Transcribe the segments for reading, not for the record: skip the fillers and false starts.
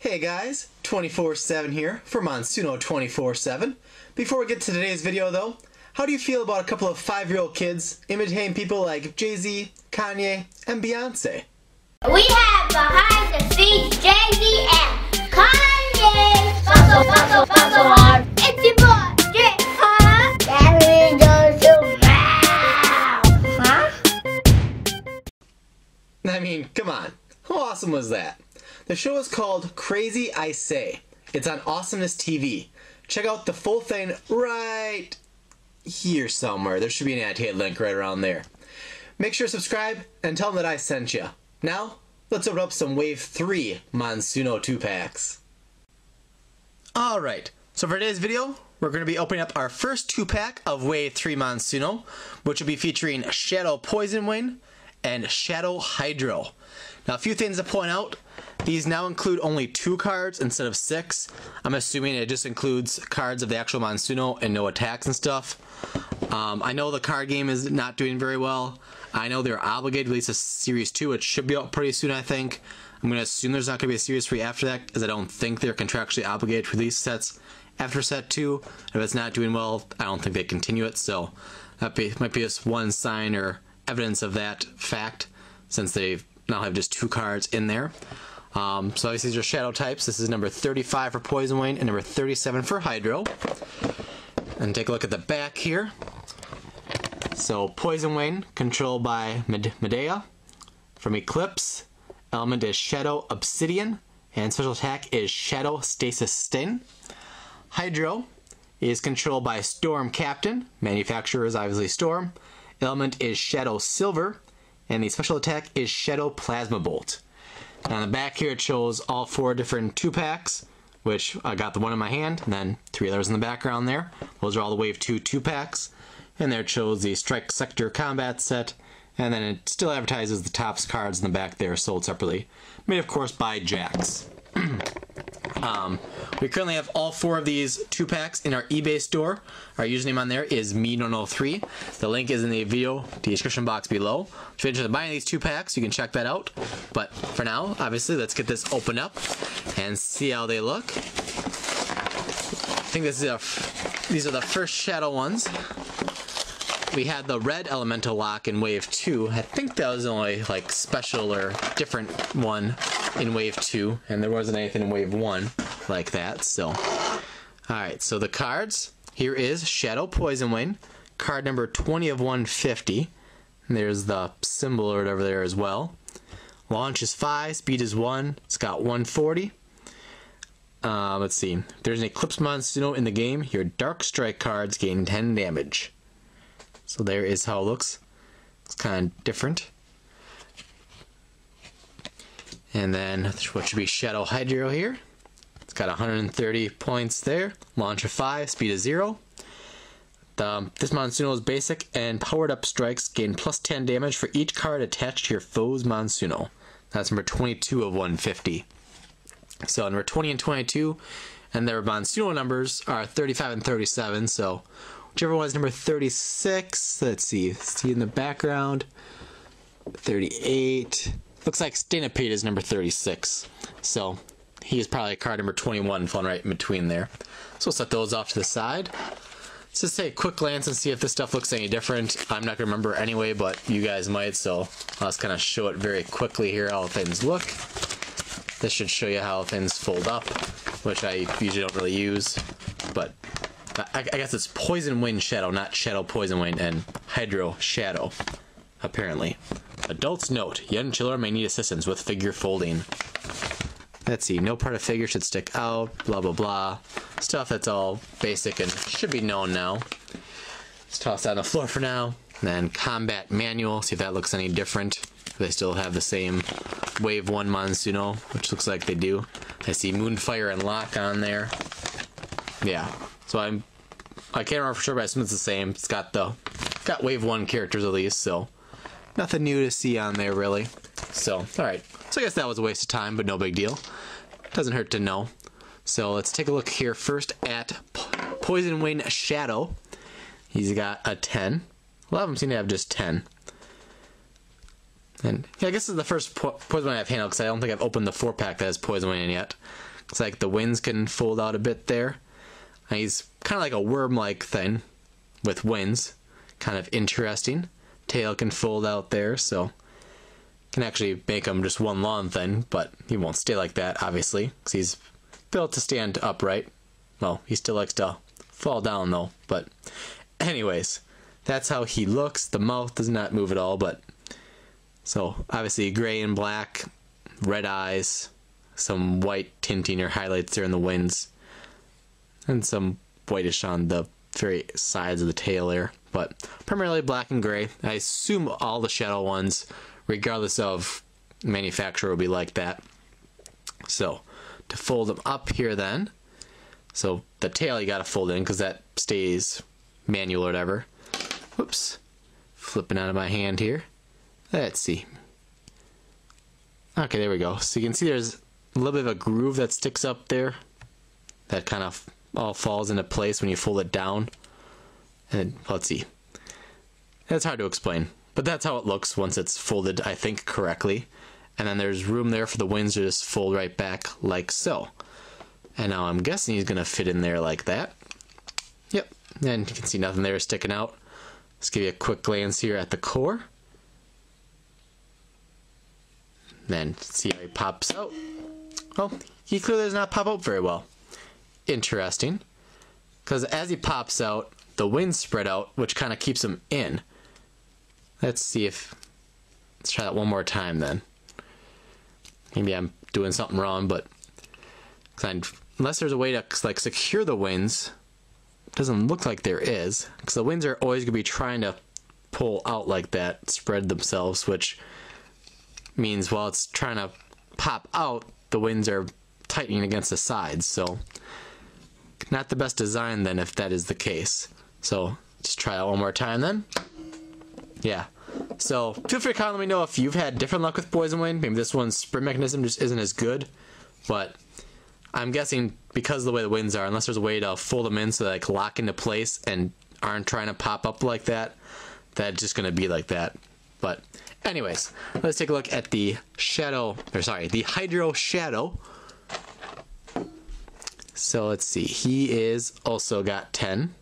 Hey guys, 24/7 here for Monsuno 24/7. Before we get to today's video though, how do you feel about a couple of 5-year-old kids imitating people like Jay-Z, Kanye, and Beyonce? We have behind the scenes Jay-Z and Kanye. Buckle hard. It's your boy, Jay, huh? That means don't huh? I mean, come on. How awesome was that? The show is called Crazy I Say. It's on Awesomeness TV. Check out the full thing right here somewhere. There should be an annotated link right around there. Make sure to subscribe and tell them that I sent you. Now, let's open up some Wave 3 Monsuno 2-packs. Alright, so for today's video, we're going to be opening up our first 2-pack of Wave 3 Monsuno, which will be featuring Shadow Poisonwing and Shadow Hydro. Now, a few things to point out. These now include only 2 cards instead of 6. I'm assuming it just includes cards of the actual Monsuno and no attacks and stuff. I know the card game is not doing very well. I know they're obligated to release a Series 2. It should be out pretty soon, I think. I'm going to assume there's not going to be a Series 3 after that, as I don't think they're contractually obligated to release sets after Set 2. If it's not doing well, I don't think they continue it, so that might be just one sign or evidence of that fact, since they now have just 2 cards in there. So obviously these are Shadow types. This is number 35 for Poisonwing and number 37 for Hydro. And take a look at the back here. So Poisonwing, controlled by Medea. From Eclipse, element is Shadow Obsidian, and special attack is Shadow Stasis Sting. Hydro is controlled by Storm Captain. Manufacturer is obviously Storm. Element is Shadow Silver, and the special attack is Shadow Plasma Bolt. Now on the back here it shows all 4 different 2-packs, which I got the one in my hand, and then 3 others in the background there. Those are all the Wave 2 2-packs. And there it shows the Strike Sector Combat Set, and then it still advertises the Topps cards in the back there, sold separately. Made, of course, by Jax. We currently have all 4 of these 2-packs in our eBay store. Our username on there is me103. The link is in the video description box below. If you're interested in buying these 2-packs, you can check that out. But for now, obviously, let's get this opened up and see how they look. I think these are the first Shadow ones. We had the red elemental lock in Wave 2. I think that was the only like special or different one in Wave 2, and there wasn't anything in Wave 1 like that. So, alright, so the cards. Here is Shadow Poisonwing, card number 20 of 150. And there's the symbol or whatever there as well. Launch is 5, speed is 1, it's got 140. Let's see. If there's an Eclipse Monsuno in the game, your Dark Strike cards gain 10 damage. So there is how it looks. It's kind of different. And then what should be Shadow Hydro here. It's got 130 points there. Launch of 5, speed of 0. This Monsuno is basic, and powered up strikes gain plus 10 damage for each card attached to your foe's Monsuno. That's number 22 of 150. So number 20 and 22, and their Monsuno numbers are 35 and 37, so whichever one is number 36, let's see in the background, 38, looks like Stenipede is number 36, so he is probably card number 21 falling right in between there. So we'll set those off to the side. Let's just take a quick glance and see if this stuff looks any different. I'm not going to remember anyway, but you guys might, so I'll just kind of show it very quickly here how things look. This should show you how things fold up, which I usually don't really use, but I guess it's Poisonwing Shadow, not Shadow Poisonwing, and Hydro Shadow, apparently. Adults note, young children may need assistance with figure folding. Let's see, no part of figure should stick out, blah blah blah. Stuff that's all basic and should be known now. Let's toss that on the floor for now. And then Combat Manual, see if that looks any different. They still have the same Wave 1 Monsuno, which looks like they do. I see Moonfire and Lock on there. Yeah. So I can't remember for sure, but I assume it's the same. It's got Wave 1 characters at least, so nothing new to see on there really. So, alright. So I guess that was a waste of time, but no big deal. Doesn't hurt to know. So let's take a look here first at Poisonwing Shadow. He's got a 10. A lot of them seem to have just 10. And yeah, I guess this is the first Poisonwing I've handled because I don't think I've opened the 4-pack that has Poisonwing in yet. Looks like the wings can fold out a bit there. And he's kind of like a worm-like thing with wings. Kind of interesting. Tail can fold out there, so can actually make him just one long thing, but he won't stay like that, obviously, because he's built to stand upright. Well, he still likes to fall down, though, but anyways, that's how he looks. The mouth does not move at all, but so obviously gray and black, red eyes, some white tinting or highlights there in the wings, and some whitish on the very sides of the tail there, but primarily black and gray. I assume all the shadow ones, regardless of manufacturer, will be like that. So to fold them up here then, so the tail you gotta fold in because that stays manual or whatever. Whoops, flipping out of my hand here. Let's see. Okay, there we go. So you can see there's a little bit of a groove that sticks up there that kind of all falls into place when you fold it down. And let's see. It's hard to explain, but that's how it looks once it's folded, I think, correctly. And then there's room there for the wings to just fold right back like so. And now I'm guessing he's gonna fit in there like that. Yep, and you can see nothing there sticking out. Let's give you a quick glance here at the core. Then see how he pops out. Well, he clearly does not pop out very well. Interesting, because as he pops out, the wings spread out, which kind of keeps him in. Let's try that one more time then. Maybe I'm doing something wrong, but unless there's a way to like secure the wings, it doesn't look like there is, because the wings are always gonna be trying to pull out like that, spread themselves, which means while it's trying to pop out, the wings are tightening against the sides, so not the best design then if that is the case. So just try that one more time then. Yeah. So feel free to comment, let me know if you've had different luck with Poisonwing. Maybe this one's spring mechanism just isn't as good, but I'm guessing because of the way the wings are, unless there's a way to fold them in so they like lock into place and aren't trying to pop up like that, that's just gonna be like that. But anyways, let's take a look at the the Hydro Shadow. So let's see, he is also got 10.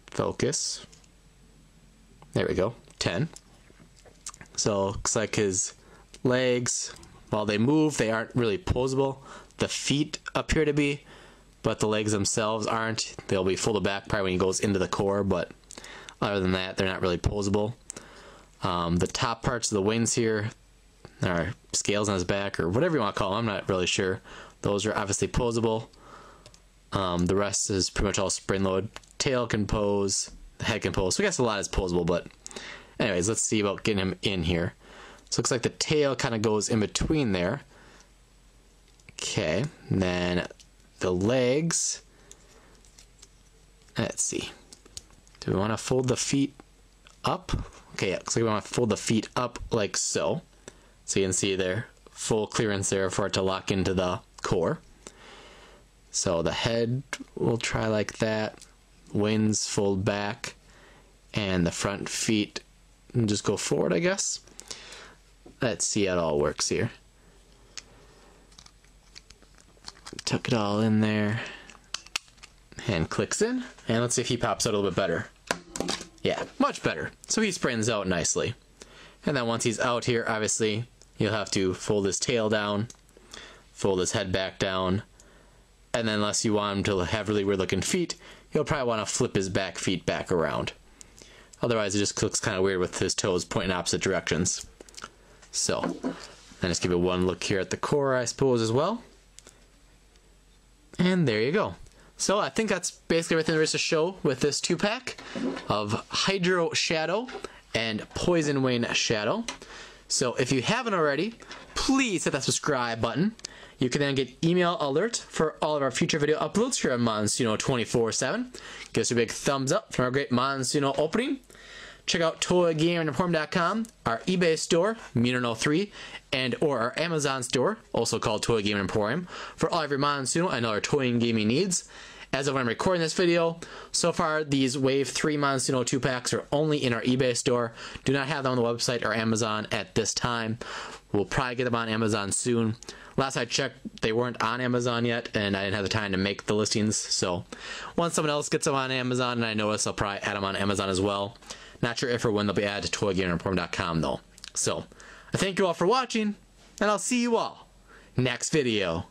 Focus. There we go, 10. So looks like his legs, while they move, they aren't really posable. The feet appear to be, but the legs themselves aren't. They'll be folded back probably when he goes into the core, but other than that, they're not really posable. The top parts of the wings here are scales on his back, or whatever you want to call them, I'm not really sure. Those are obviously posable. The rest is pretty much all spring load. Tail can pose, the head can pose, so I guess a lot is posable, but anyways, let's see about getting him in here. So it looks like the tail kind of goes in between there. Okay, and then the legs, let's see. Do we want to fold the feet up? Okay, yeah, looks like we want to fold the feet up like so. So you can see there, full clearance there for it to lock into the core. So the head, we'll try like that. Wings fold back, and the front feet just go forward, I guess. Let's see how it all works here. Tuck it all in there, and clicks in, and let's see if he pops out a little bit better. Yeah, much better. So he springs out nicely. And then once he's out here, obviously, you'll have to fold his tail down, fold his head back down, and then unless you want him to have really weird looking feet, you'll probably want to flip his back feet back around. Otherwise, it just looks kind of weird with his toes pointing opposite directions. So, then just give it one look here at the core, I suppose, as well. And there you go. So I think that's basically everything there is to show with this 2-pack of Hydro Shadow and Poisonwing Shadow. So if you haven't already, please hit that subscribe button. You can then get email alert for all of our future video uploads here on Monsuno 24/7. Give us a big thumbs up from our great Monsuno opening. Check out ToyGamingInform.com, our eBay store, Muno03, and or our Amazon store, also called Toy Gaming Emporium, for all of your Monsuno and all our toy and gaming needs. As of when I'm recording this video, so far these Wave 3 Monsuno 2-packs are only in our eBay store. Do not have them on the website or Amazon at this time. We'll probably get them on Amazon soon. Last I checked, they weren't on Amazon yet, and I didn't have the time to make the listings. So once someone else gets them on Amazon and I notice, I'll probably add them on Amazon as well. Not sure if or when they'll be added to ToyGamingReport.com though. So I thank you all for watching, and I'll see you all next video.